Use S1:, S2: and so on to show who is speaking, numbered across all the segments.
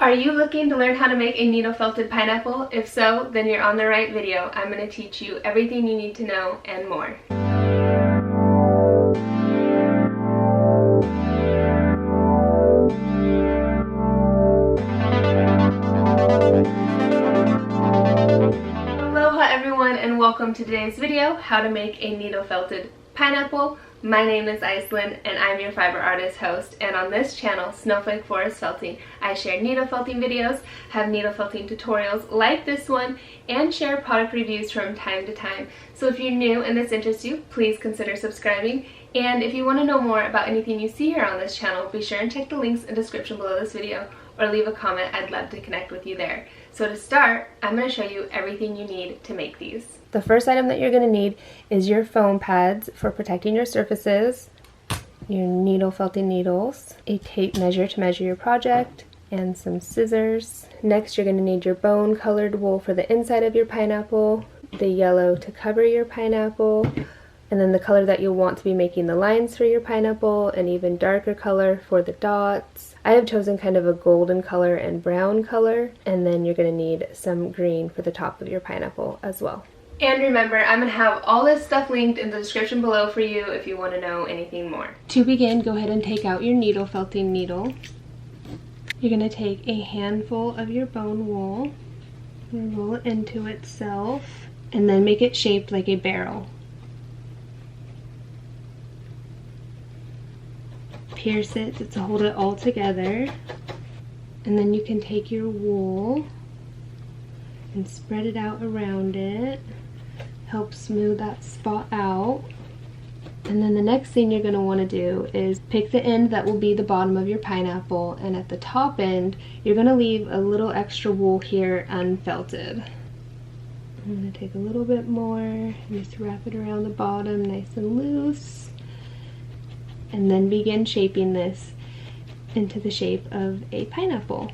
S1: Are you looking to learn how to make a needle felted pineapple? If so, then you're on the right video. I'm going to teach you everything you need to know and more. Aloha everyone and welcome to today's video, how to make a needle felted pineapple. My name is Iceland and I'm your fiber artist host, and on this channel, Snowflake Forest Felting, I share needle felting videos, have needle felting tutorials like this one, and share product reviews from time to time. So if you're new and this interests you, please consider subscribing. And if you want to know more about anything you see here on this channel, be sure and check the links in the description below this video or leave a comment. I'd love to connect with you there. So to start, I'm going to show you everything you need to make these. The first item that you're going to need is your foam pads for protecting your surfaces, your needle felting needles, a tape measure to measure your project, and some scissors. Next, you're going to need your bone colored wool for the inside of your pineapple, the yellow to cover your pineapple, and then the color that you'll want to be making the lines for your pineapple, an even darker color for the dots. I have chosen kind of a golden color and brown color, and then you're going to need some green for the top of your pineapple as well. And remember, I'm going to have all this stuff linked in the description below for you if you want to know anything more. To begin, go ahead and take out your needle felting needle. You're going to take a handful of your bone wool and roll it into itself, and then make it shaped like a barrel. Pierce it to hold it all together, and then you can take your wool and spread it out around it. Help smooth that spot out. And then the next thing you're going to want to do is pick the end that will be the bottom of your pineapple, and at the top end you're going to leave a little extra wool here unfelted. I'm going to take a little bit more and just wrap it around the bottom nice and loose, and then begin shaping this into the shape of a pineapple.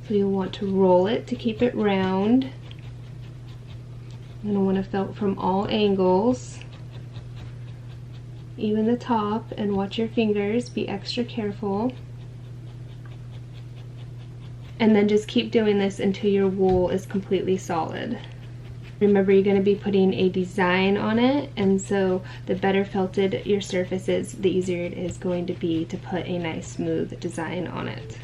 S1: So you'll want to roll it to keep it round. You're going to want to felt from all angles, even the top, and watch your fingers, be extra careful. And then just keep doing this until your wool is completely solid. Remember, you're going to be putting a design on it, and so the better felted your surface is, the easier it is going to be to put a nice smooth design on it.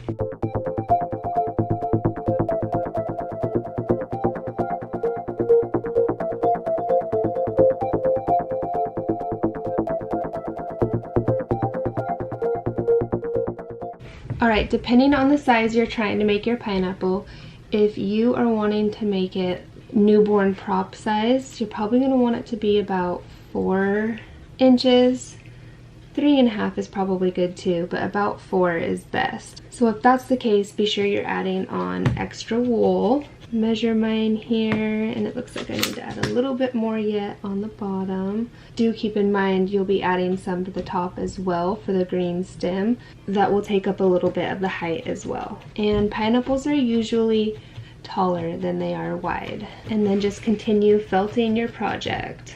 S1: Alright, depending on the size you're trying to make your pineapple, if you are wanting to make it newborn prop size, you're probably going to want it to be about 4 inches. 3.5 is probably good too, but about 4 is best. So if that's the case, be sure you're adding on extra wool. Measure mine here, and it looks like I need to add a little bit more yet on the bottom. Do keep in mind you'll be adding some to the top as well for the green stem. That will take up a little bit of the height as well. And pineapples are usually taller than they are wide. And then just continue felting your project.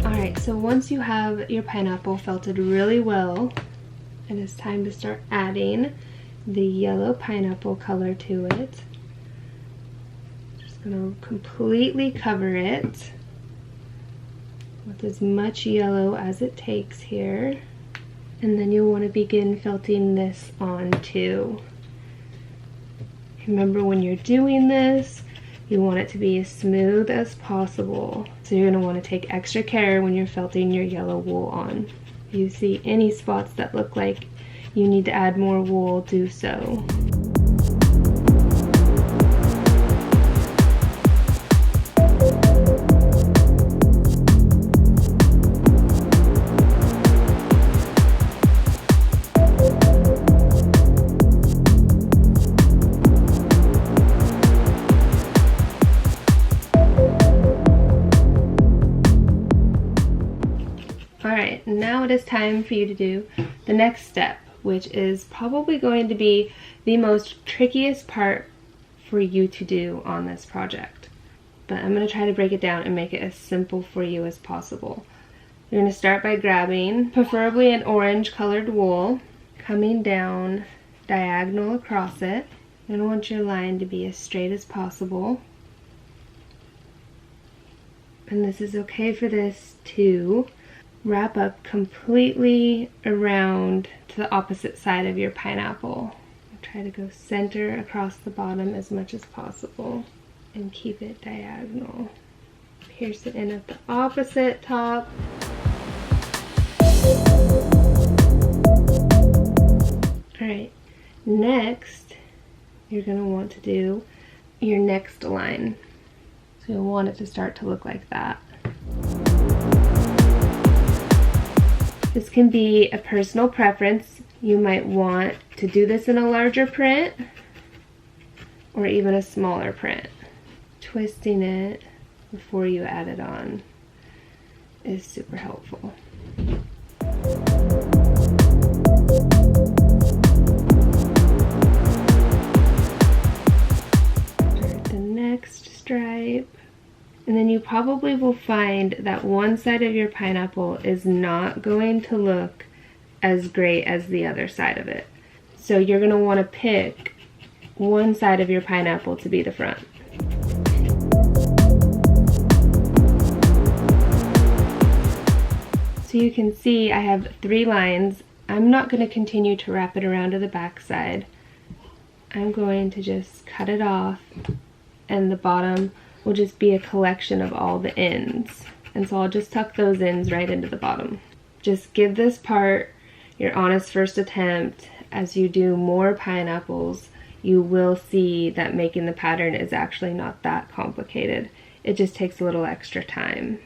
S1: Alright, so once you have your pineapple felted really well, it is time to start adding the yellow pineapple color to it. Going to completely cover it with as much yellow as it takes here, and then you'll want to begin felting this on too. Remember, when you're doing this, you want it to be as smooth as possible, so you're going to want to take extra care when you're felting your yellow wool on. If you see any spots that look like you need to add more wool, do so. Alright, now it is time for you to do the next step, which is probably going to be the most trickiest part for you to do on this project. But I'm going to try to break it down and make it as simple for you as possible. You're going to start by grabbing preferably an orange colored wool, coming down diagonal across it. You're going to want your line to be as straight as possible. And this is okay for this to wrap up completely around to the opposite side of your pineapple. Try to go center across the bottom as much as possible and keep it diagonal. Pierce it in at the opposite top. Alright, next you're going to want to do your next line. So you'll want it to start to look like that. This can be a personal preference. You might want to do this in a larger print or even a smaller print. Twisting it before you add it on is super helpful. Start the next stripe. And then you probably will find that one side of your pineapple is not going to look as great as the other side of it. So you're going to want to pick one side of your pineapple to be the front. So you can see I have 3 lines. I'm not going to continue to wrap it around to the back side. I'm going to just cut it off, and the bottom will just be a collection of all the ends. And so I'll just tuck those ends right into the bottom. Just give this part your honest first attempt. As you do more pineapples, you will see that making the pattern is actually not that complicated. It just takes a little extra time.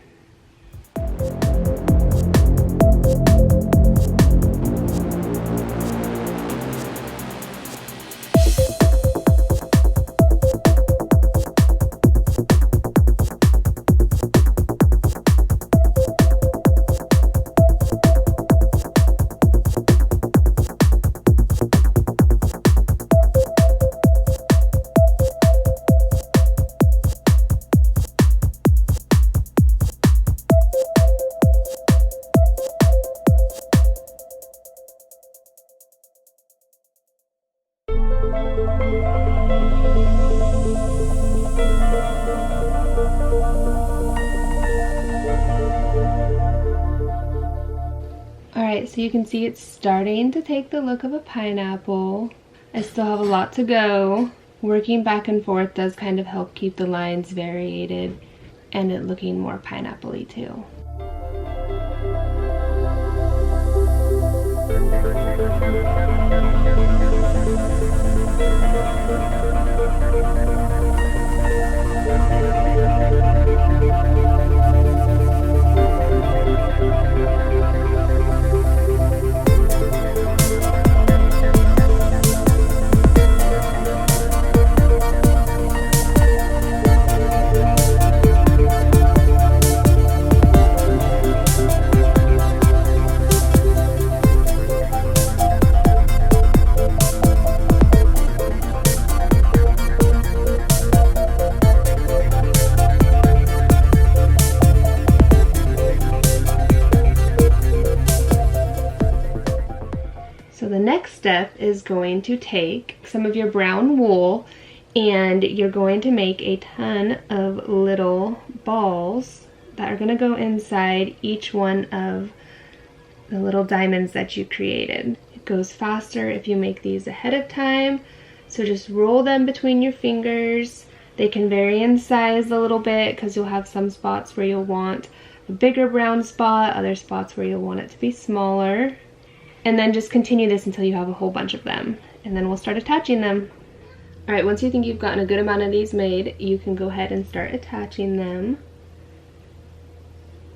S1: Alright, so you can see it's starting to take the look of a pineapple. I still have a lot to go. Working back and forth does kind of help keep the lines variated and it looking more pineapple-y too. So the next step is going to take some of your brown wool and you're going to make a ton of little balls that are going to go inside each one of the little diamonds that you created. It goes faster if you make these ahead of time, so just roll them between your fingers. They can vary in size a little bit because you'll have some spots where you'll want a bigger brown spot, other spots where you'll want it to be smaller. And then just continue this until you have a whole bunch of them. And then we'll start attaching them. Alright, once you think you've gotten a good amount of these made, you can go ahead and start attaching them.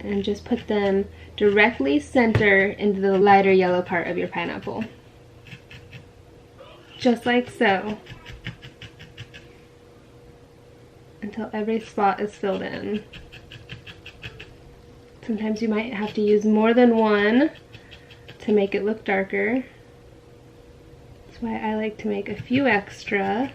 S1: And just put them directly center into the lighter yellow part of your pineapple. Just like so. Until every spot is filled in. Sometimes you might have to use more than one to make it look darker. That's why I like to make a few extra.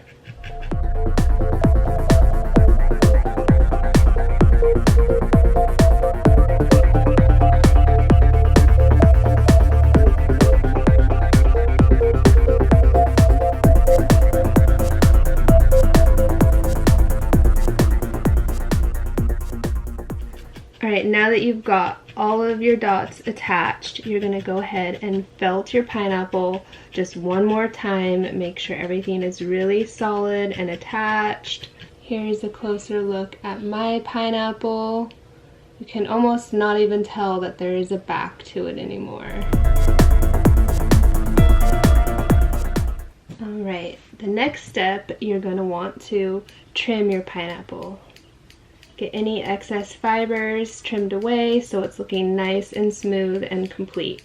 S1: Alright, now that you've got all of your dots attached, you're going to go ahead and felt your pineapple just one more time. Make sure everything is really solid and attached. Here's a closer look at my pineapple. You can almost not even tell that there is a back to it anymore. Alright, the next step, you're going to want to trim your pineapple. Get any excess fibers trimmed away so it's looking nice and smooth and complete.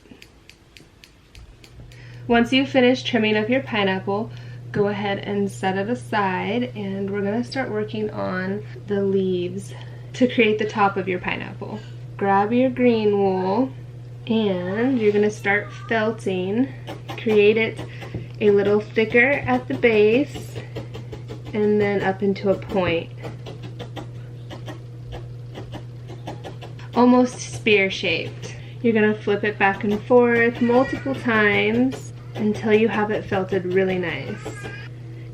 S1: Once you finish trimming up your pineapple, go ahead and set it aside, and we're going to start working on the leaves to create the top of your pineapple. Grab your green wool and you're going to start felting. Create it a little thicker at the base and then up into a point. Almost spear shaped. You're going to flip it back and forth multiple times until you have it felted really nice.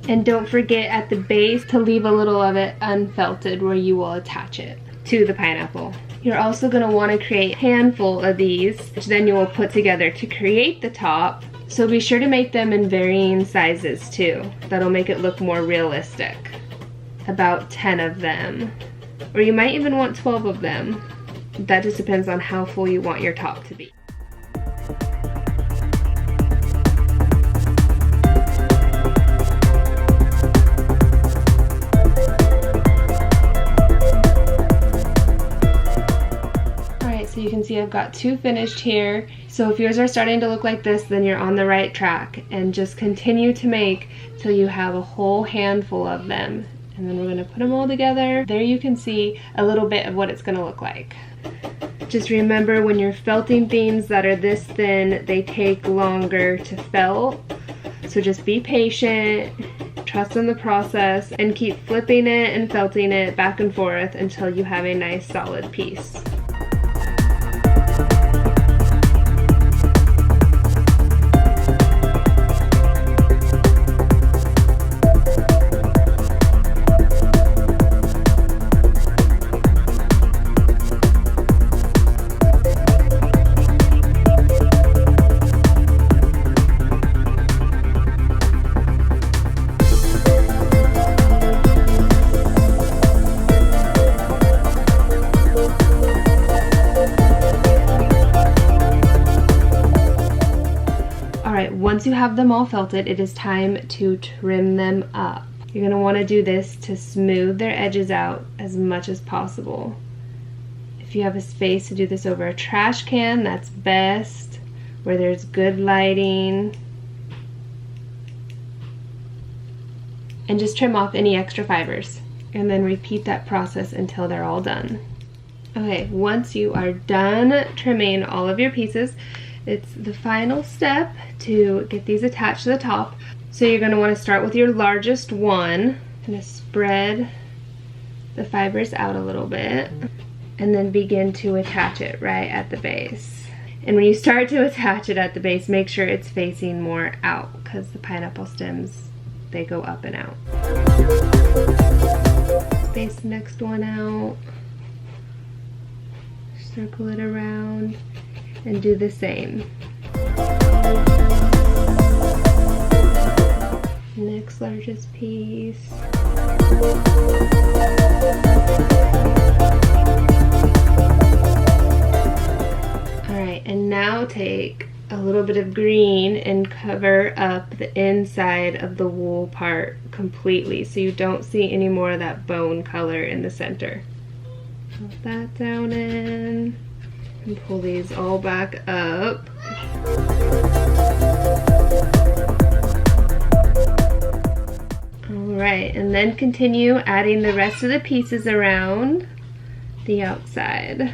S1: And don't forget at the base to leave a little of it unfelted where you will attach it to the pineapple. You're also going to want to create a handful of these, which then you will put together to create the top. So be sure to make them in varying sizes too. That'll make it look more realistic. About 10 of them. Or you might even want 12 of them. That just depends on how full you want your top to be. Alright, so you can see I've got 2 finished here. So if yours are starting to look like this, then you're on the right track. And just continue to make till you have a whole handful of them. And then we're going to put them all together. There you can see a little bit of what it's going to look like. Just remember, when you're felting things that are this thin, they take longer to felt. So just be patient, trust in the process, and keep flipping it and felting it back and forth until you have a nice solid piece. Once you have them all felted, it is time to trim them up. You're going to want to do this to smooth their edges out as much as possible. If you have a space to do this over a trash can, that's best, where there's good lighting. And just trim off any extra fibers. And then repeat that process until they're all done. Okay, once you are done trimming all of your pieces, it's the final step to get these attached to the top. So you're going to want to start with your largest one. Kind of spread the fibers out a little bit and then begin to attach it right at the base. And when you start to attach it at the base, make sure it's facing more out because the pineapple stems, they go up and out. Space the next one out. Circle it around. And do the same. Next largest piece. Alright, and now take a little bit of green and cover up the inside of the wool part completely so you don't see any more of that bone color in the center. Put that down in. And pull these all back up. Alright, and then continue adding the rest of the pieces around the outside.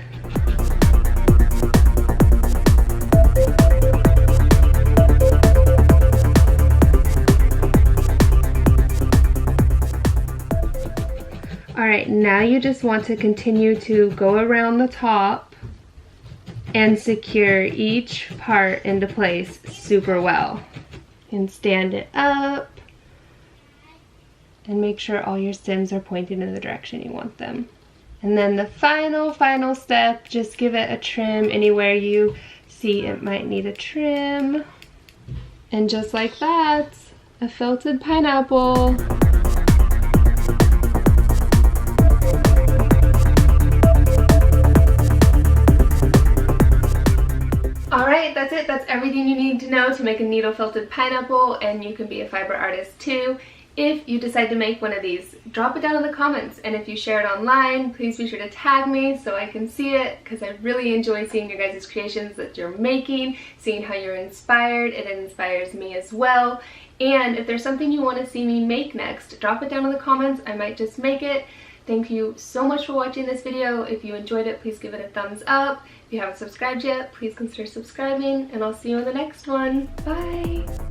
S1: Alright, now you just want to continue to go around the top and secure each part into place super well. And stand it up and make sure all your stems are pointing in the direction you want them. And then the final step, just give it a trim anywhere you see it might need a trim. And just like that, a felted pineapple. Alright, that's it. That's everything you need to know to make a needle felted pineapple, and you can be a fiber artist too. If you decide to make one of these, drop it down in the comments, and if you share it online, please be sure to tag me so I can see it, because I really enjoy seeing your guys' creations that you're making, seeing how you're inspired. It inspires me as well. And if there's something you want to see me make next, drop it down in the comments. I might just make it. Thank you so much for watching this video. If you enjoyed it, please give it a thumbs up. If you haven't subscribed yet, please consider subscribing, and I'll see you in the next one. Bye!